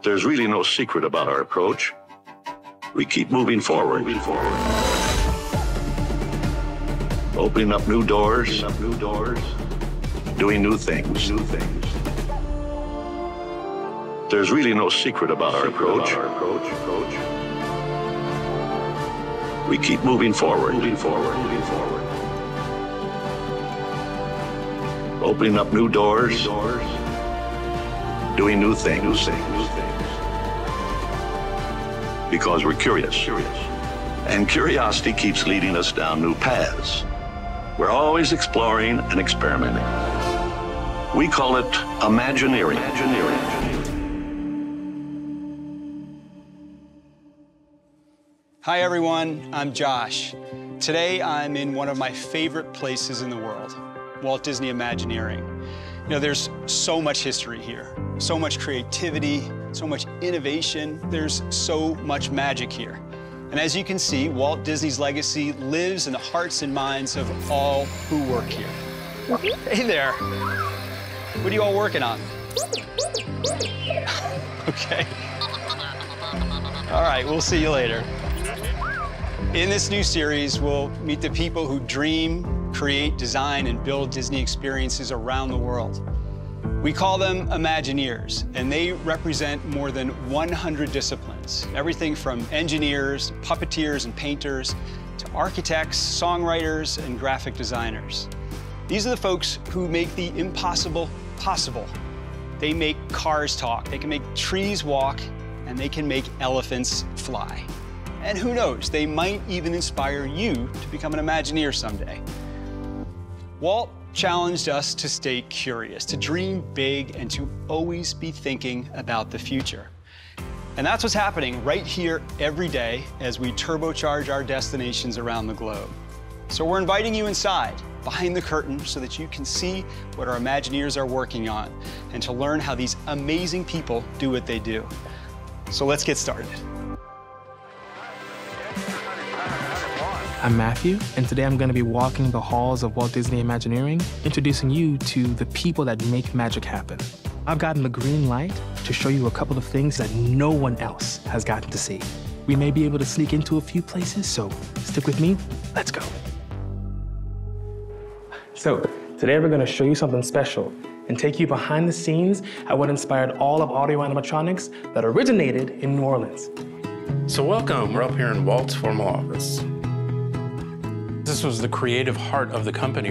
There's really no secret about our approach. We keep moving forward. Opening up new doors. Doing new things. There's really no secret about our approach. We keep moving forward. Opening up new doors. Doing new things. Because we're curious. And curiosity keeps leading us down new paths. We're always exploring and experimenting. We call it Imagineering. Hi everyone, I'm Josh. Today I'm in one of my favorite places in the world, Walt Disney Imagineering. You know, there's so much history here, so much creativity, so much innovation. There's so much magic here. And as you can see, Walt Disney's legacy lives in the hearts and minds of all who work here. Hey there. What are you all working on? Okay. All right, we'll see you later. In this new series, we'll meet the people who dream, create, design, and build Disney experiences around the world. We call them Imagineers, and they represent more than 100 disciplines. Everything from engineers, puppeteers, and painters, to architects, songwriters, and graphic designers. These are the folks who make the impossible possible. They make cars talk, they can make trees walk, and they can make elephants fly. And who knows, they might even inspire you to become an Imagineer someday. Walt challenged us to stay curious, to dream big, and to always be thinking about the future. And that's what's happening right here every day as we turbocharge our destinations around the globe. So we're inviting you inside, behind the curtain, so that you can see what our Imagineers are working on and to learn how these amazing people do what they do. So let's get started. I'm Matthew, and today I'm going to be walking the halls of Walt Disney Imagineering, introducing you to the people that make magic happen. I've gotten the green light to show you a couple of things that no one else has gotten to see. We may be able to sneak into a few places, so stick with me. Let's go. So today we're going to show you something special and take you behind the scenes at what inspired all of audio animatronics that originated in New Orleans. So welcome, we're up here in Walt's formal office. This was the creative heart of the company.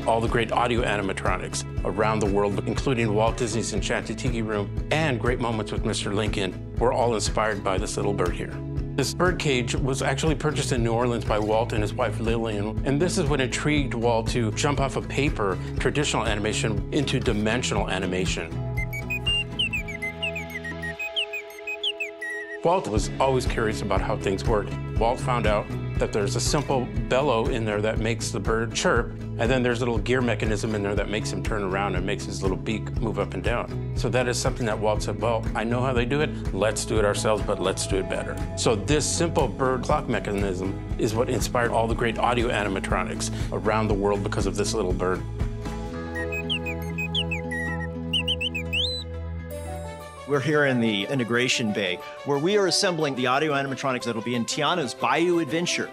All the great audio animatronics around the world, including Walt Disney's Enchanted Tiki Room and Great Moments with Mr. Lincoln, were all inspired by this little bird here. This bird cage was actually purchased in New Orleans by Walt and his wife Lillian, and this is what intrigued Walt to jump off of paper, traditional animation, into dimensional animation. Walt was always curious about how things worked. Walt found out that there's a simple bellow in there that makes the bird chirp, and then there's a little gear mechanism in there that makes him turn around and makes his little beak move up and down. So that is something that Walt said, well, I know how they do it, let's do it ourselves, but let's do it better. So this simple bird clock mechanism is what inspired all the great audio animatronics around the world because of this little bird. We're here in the integration bay, where we are assembling the audio animatronics that'll be in Tiana's Bayou Adventure.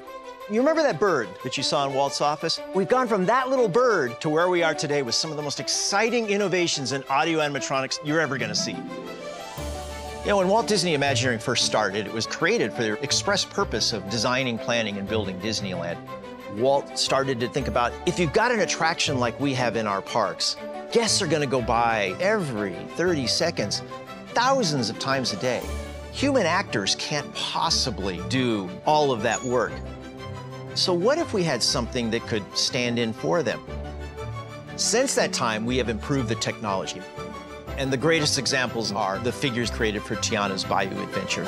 You remember that bird that you saw in Walt's office? We've gone from that little bird to where we are today with some of the most exciting innovations in audio animatronics you're ever gonna see. You know, when Walt Disney Imagineering first started, it was created for the express purpose of designing, planning, and building Disneyland. Walt started to think about, if you've got an attraction like we have in our parks, guests are gonna go by every 30 seconds, thousands of times a day. Human actors can't possibly do all of that work. So what if we had something that could stand in for them? Since that time, we have improved the technology. And the greatest examples are the figures created for Tiana's Bayou Adventure.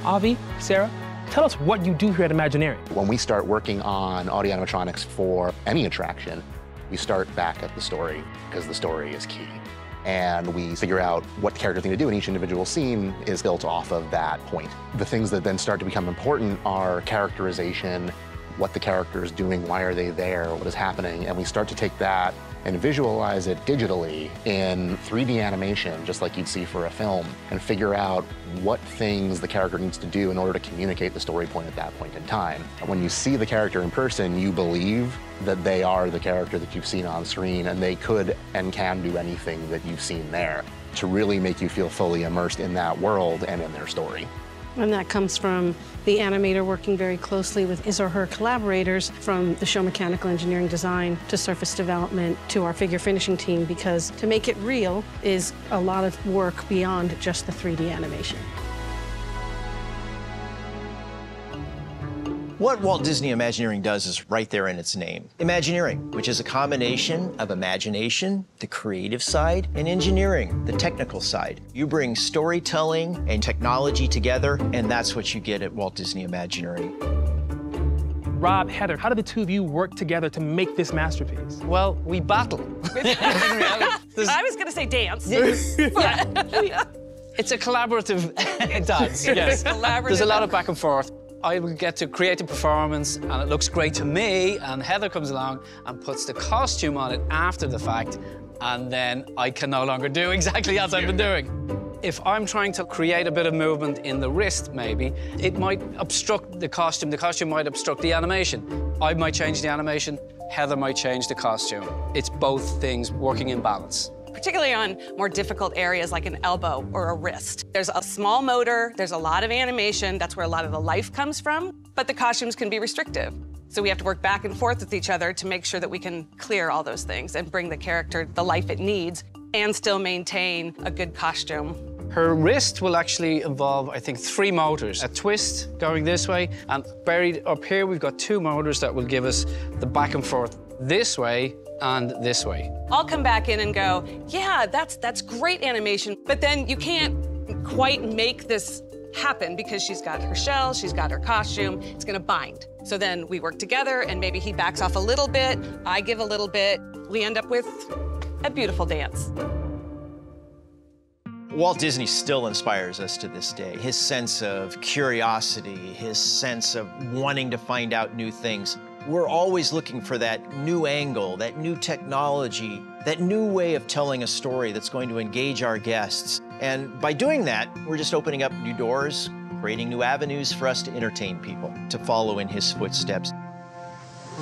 Avi, Sarah, tell us what you do here at Imagineering. When we start working on audio animatronics for any attraction, we start back at the story, because the story is key. And we figure out what the characters need to do, and each individual scene is built off of that point. The things that then start to become important are characterization, what the character is doing, why are they there, what is happening, and we start to take that and visualize it digitally in 3D animation, just like you'd see for a film, and figure out what things the character needs to do in order to communicate the story point at that point in time. When you see the character in person, you believe that they are the character that you've seen on screen, and they could and can do anything that you've seen there to really make you feel fully immersed in that world and in their story. And that comes from the animator working very closely with his or her collaborators, from the show mechanical engineering design to surface development to our figure finishing team, because to make it real is a lot of work beyond just the 3D animation. What Walt Disney Imagineering does is right there in its name. Imagineering, which is a combination of imagination, the creative side, and engineering, the technical side. You bring storytelling and technology together, and that's what you get at Walt Disney Imagineering. Rob, Heather, how do the two of you work together to make this masterpiece? Well, we battle. I was going to say dance. It's a collaborative dance, yes. There's a lot of back and forth. I will get to create a performance, and it looks great to me, and Heather comes along and puts the costume on it after the fact, and then I can no longer do exactly as I've been doing. If I'm trying to create a bit of movement in the wrist, maybe, it might obstruct the costume might obstruct the animation. I might change the animation, Heather might change the costume. It's both things working in balance. Particularly on more difficult areas like an elbow or a wrist. There's a small motor, there's a lot of animation, that's where a lot of the life comes from, but the costumes can be restrictive. So we have to work back and forth with each other to make sure that we can clear all those things and bring the character the life it needs and still maintain a good costume. Her wrist will actually involve, I think, 3 motors. A twist going this way, and buried up here, we've got 2 motors that will give us the back and forth this way and this way. I'll come back in and go, yeah, that's great animation, but then you can't quite make this happen because she's got her shell, she's got her costume, it's gonna bind. So then we work together, and maybe he backs off a little bit, I give a little bit, we end up with a beautiful dance. Walt Disney still inspires us to this day. His sense of curiosity, his sense of wanting to find out new things. We're always looking for that new angle, that new technology, that new way of telling a story that's going to engage our guests. And by doing that, we're just opening up new doors, creating new avenues for us to entertain people, to follow in his footsteps.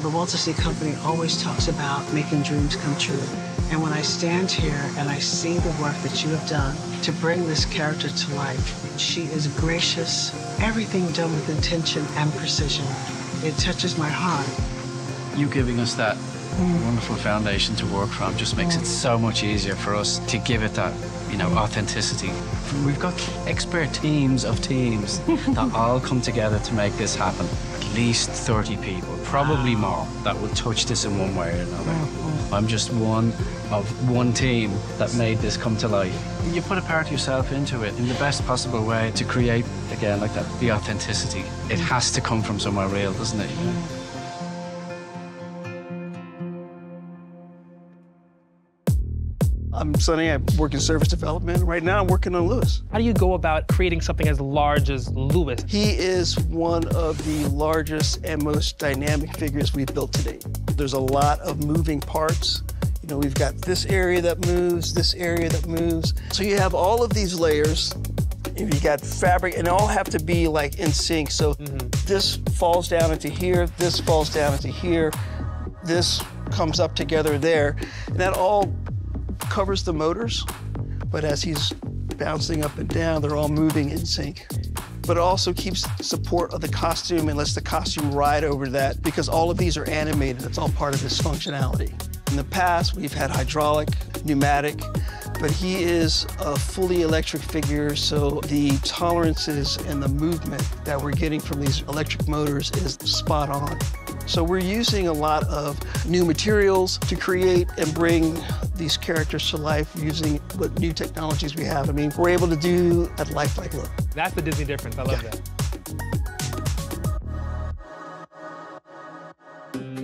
The Walt Disney Company always talks about making dreams come true. And when I stand here and I see the work that you have done to bring this character to life, she is gracious, everything done with intention and precision. It touches my heart. You giving us that wonderful foundation to work from just makes it so much easier for us to give it that, authenticity. We've got expert teams of teams that all come together to make this happen. At least 30 people, probably more, that will touch this in one way or another. I'm just one of one team that made this come to life. You put a part of yourself into it in the best possible way to create, again, like that, the authenticity. It has to come from somewhere real, doesn't it? I'm Sonny, I work in service development. Right now I'm working on Lewis. How do you go about creating something as large as Lewis? He is one of the largest and most dynamic figures we've built to date. There's a lot of moving parts. We've got this area that moves, this area that moves. So you have all of these layers. You got fabric, and they all have to be like in sync. So this falls down into here, this falls down into here, this comes up together there, and that all covers the motors, but as he's bouncing up and down, they're all moving in sync. But it also keeps support of the costume and lets the costume ride over that, because all of these are animated. That's all part of this functionality. In the past, we've had hydraulic, pneumatic, but he is a fully electric figure, so the tolerances and the movement that we're getting from these electric motors is spot on. So we're using a lot of new materials to create and bring these characters to life using what new technologies we have. I mean, we're able to do a lifelike look. That's the Disney difference. I love that.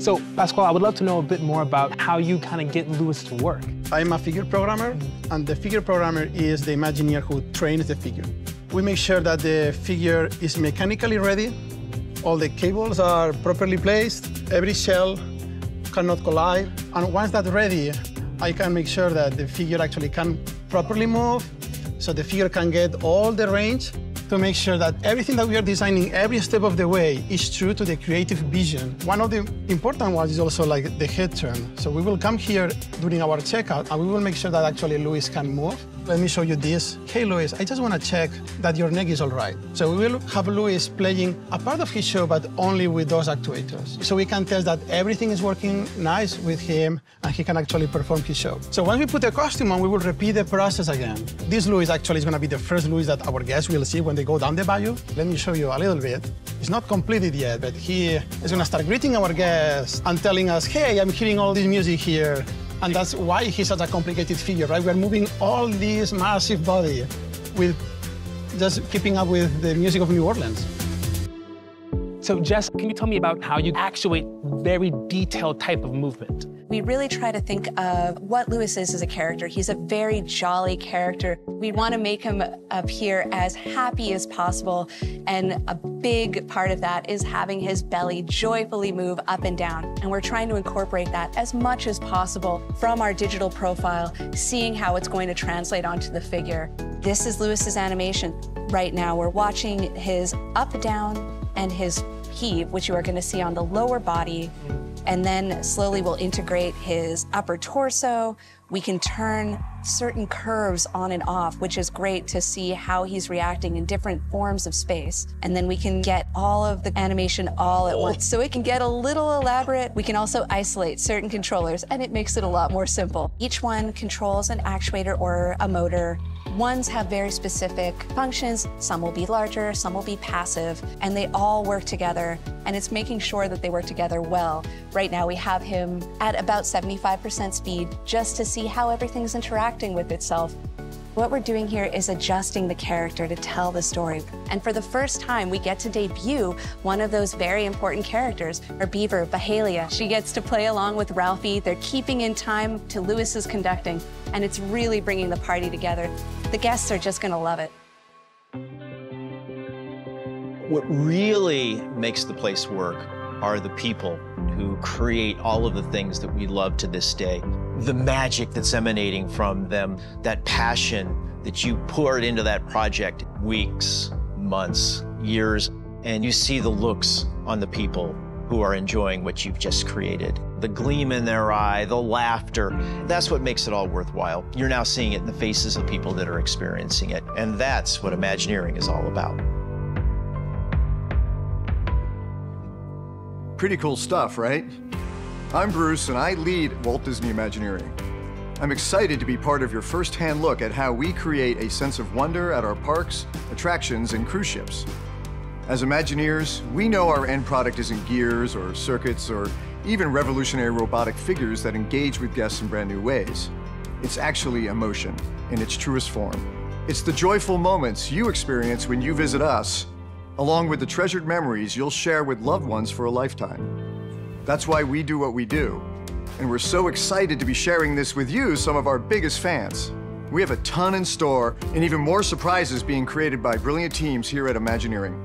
So, Pasquale, I would love to know a bit more about how you kind of get Lewis to work. I'm a figure programmer, and the figure programmer is the Imagineer who trains the figure. We make sure that the figure is mechanically ready All the cables are properly placed. Every shell cannot collide. And once that's ready, I can make sure that the figure actually can properly move, so the figure can get all the range to make sure that everything that we are designing every step of the way is true to the creative vision. One of the important ones is also like the head turn. So we will come here during our checkout and we will make sure that actually Luis can move. Let me show you this. Hey, Luis, I just want to check that your neck is all right. So we will have Luis playing a part of his show, but only with those actuators. So we can test that everything is working nice with him and he can actually perform his show. So once we put the costume on, we will repeat the process again. This Luis actually is going to be the first Luis that our guests will see when they go down the bayou. Let me show you a little bit. It's not completed yet, but he is going to start greeting our guests and telling us, hey, I'm hearing all this music here. And that's why he's such a complicated figure, right? We're moving all this massive body with just keeping up with the music of New Orleans. So Jess, can you tell me about how you actuate very detailed type of movement? We really try to think of what Luis is as a character. He's a very jolly character. We want to make him appear as happy as possible, and a big part of that is having his belly joyfully move up and down. And we're trying to incorporate that as much as possible from our digital profile, seeing how it's going to translate onto the figure. This is Luis's animation. Right now, we're watching his up, down, and his heave, which you are going to see on the lower body. And then slowly we'll integrate his upper torso. We can turn certain curves on and off, which is great to see how he's reacting in different forms of space. And then we can get all of the animation all at once. So it can get a little elaborate. We can also isolate certain controllers, and it makes it a lot more simple. Each one controls an actuator or a motor. Ones have very specific functions. Some will be larger, some will be passive, and they all work together. And it's making sure that they work together well. Right now we have him at about 75% speed just to see how everything's interacting with itself. What we're doing here is adjusting the character to tell the story. And for the first time, we get to debut one of those very important characters, our beaver, Bahalia. She gets to play along with Ralphie. They're keeping in time to Luis's conducting, and it's really bringing the party together. The guests are just gonna love it. What really makes the place work are the people who create all of the things that we love to this day. The magic that's emanating from them, that passion that you poured into that project weeks, months, years, and you see the looks on the people who are enjoying what you've just created. The gleam in their eye, the laughter, that's what makes it all worthwhile. You're now seeing it in the faces of people that are experiencing it, and that's what Imagineering is all about. Pretty cool stuff, right? I'm Bruce, and I lead Walt Disney Imagineering. I'm excited to be part of your first-hand look at how we create a sense of wonder at our parks, attractions, and cruise ships. As Imagineers, we know our end product isn't gears or circuits or even revolutionary robotic figures that engage with guests in brand new ways. It's actually emotion in its truest form. It's the joyful moments you experience when you visit us, along with the treasured memories you'll share with loved ones for a lifetime. That's why we do what we do. And we're so excited to be sharing this with you, some of our biggest fans. We have a ton in store and even more surprises being created by brilliant teams here at Imagineering.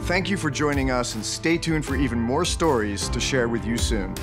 Thank you for joining us, and stay tuned for even more stories to share with you soon.